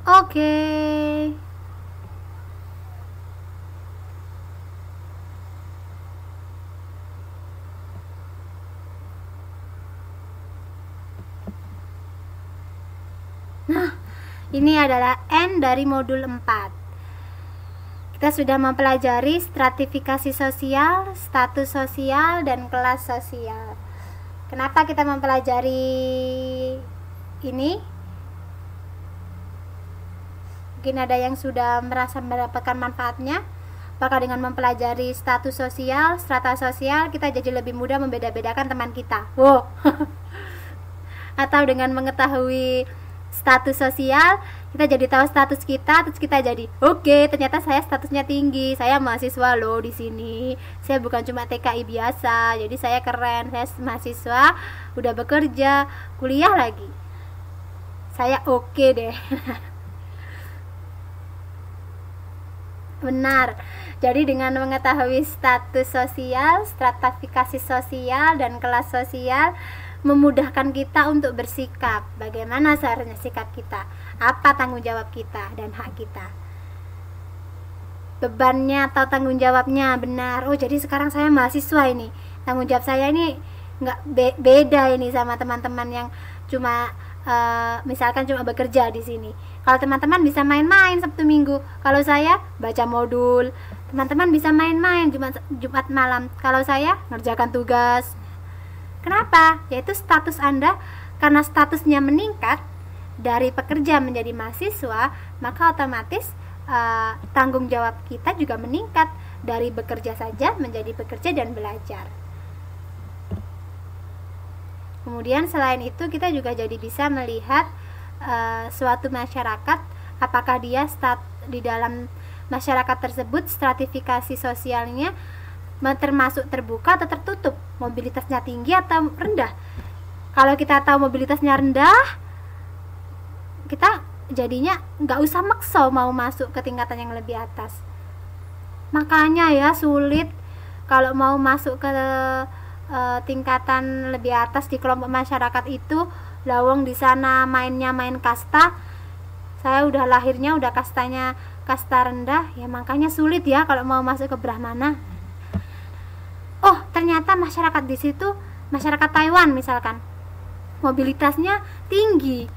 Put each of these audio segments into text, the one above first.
Oke. Nah, ini adalah N dari modul 4. Kita sudah mempelajari stratifikasi sosial, status sosial, dan kelas sosial. Kenapa kita mempelajari ini? Mungkin ada yang sudah merasa mendapatkan manfaatnya. Apakah dengan mempelajari status sosial, strata sosial, kita jadi lebih mudah membeda-bedakan teman kita? Wow. Atau dengan mengetahui status sosial, kita jadi tahu status kita, terus kita jadi oke, ternyata saya statusnya tinggi, saya mahasiswa loh di sini, saya bukan cuma TKI biasa, jadi saya keren, saya mahasiswa, udah bekerja, kuliah lagi, saya oke deh. Benar. Jadi dengan mengetahui status sosial, stratifikasi sosial, dan kelas sosial, memudahkan kita untuk bersikap. Bagaimana seharusnya sikap kita, apa tanggung jawab kita dan hak kita, bebannya atau tanggung jawabnya. Benar. Oh, jadi sekarang saya mahasiswa ini, tanggung jawab saya ini nggak beda ini sama teman-teman yang cuma misalkan cuma bekerja di sini. Kalau teman-teman bisa main-main Sabtu Minggu, kalau saya baca modul. Teman-teman bisa main-main Jumat malam, kalau saya ngerjakan tugas. Kenapa? Yaitu status Anda, karena statusnya meningkat dari pekerja menjadi mahasiswa, maka otomatis tanggung jawab kita juga meningkat dari bekerja saja menjadi bekerja dan belajar. Kemudian selain itu kita juga jadi bisa melihat suatu masyarakat, apakah dia di dalam masyarakat tersebut stratifikasi sosialnya termasuk terbuka atau tertutup, mobilitasnya tinggi atau rendah. Kalau kita tahu mobilitasnya rendah, kita jadinya nggak usah maksa mau masuk ke tingkatan yang lebih atas. Makanya ya sulit kalau mau masuk ke tingkatan lebih atas di kelompok masyarakat itu. Lawang di sana mainnya main kasta, saya udah lahirnya udah kastanya kasta rendah, ya makanya sulit ya kalau mau masuk ke Brahmana. Oh, ternyata masyarakat di situ, masyarakat Taiwan misalkan, mobilitasnya tinggi.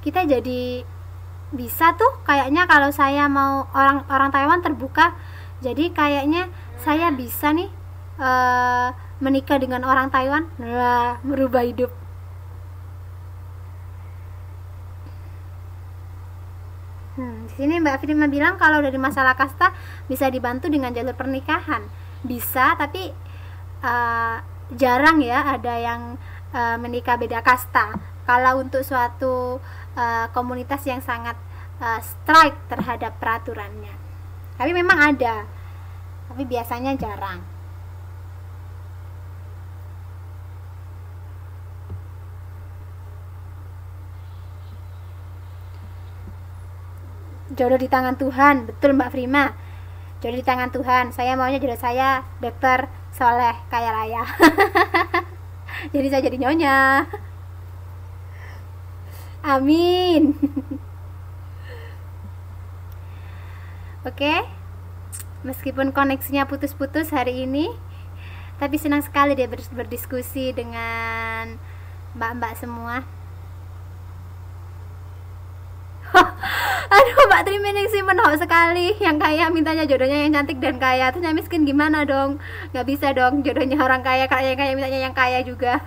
Kita jadi bisa tuh kayaknya kalau saya mau orang Taiwan terbuka, jadi kayaknya saya bisa nih menikah dengan orang Taiwan, merubah hidup. Di sini Mbak Firma bilang kalau dari masalah kasta bisa dibantu dengan jalur pernikahan. Bisa, tapi jarang ya ada yang menikah beda kasta. Kalau untuk suatu komunitas yang sangat strict terhadap peraturannya. Tapi memang ada, tapi biasanya jarang. Jodoh di tangan Tuhan, betul Mbak Prima. Jodoh di tangan Tuhan. Saya maunya jodoh saya dokter soleh kaya raya. Jadi saya jadi nyonya. Amin. Oke. Meskipun koneksinya putus-putus hari ini, tapi senang sekali dia berdiskusi dengan mbak-mbak semua. Aduh, Mbak Tri Mining sih menolak sekali. Yang kaya mintanya jodohnya yang cantik dan kaya, terus yang miskin gimana dong? Gak bisa dong, jodohnya orang kaya mintanya yang kaya juga.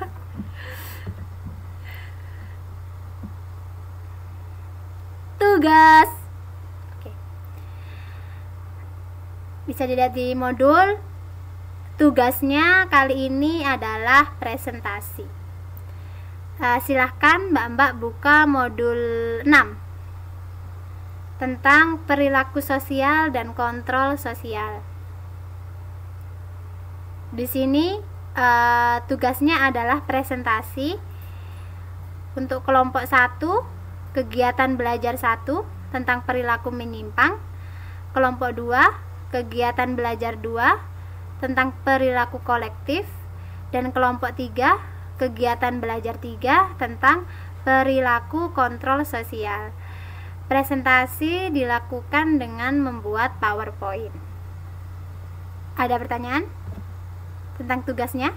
Tugas. Oke. Bisa dilihat di modul. Tugasnya kali ini adalah presentasi. Silahkan Mbak-mbak buka modul 6 tentang perilaku sosial dan kontrol sosial. Di sini tugasnya adalah presentasi untuk kelompok 1, kegiatan belajar 1 tentang perilaku menyimpang, kelompok 2, kegiatan belajar 2 tentang perilaku kolektif, dan kelompok 3, kegiatan belajar 3 tentang perilaku kontrol sosial. Presentasi dilakukan dengan membuat PowerPoint. Ada pertanyaan tentang tugasnya?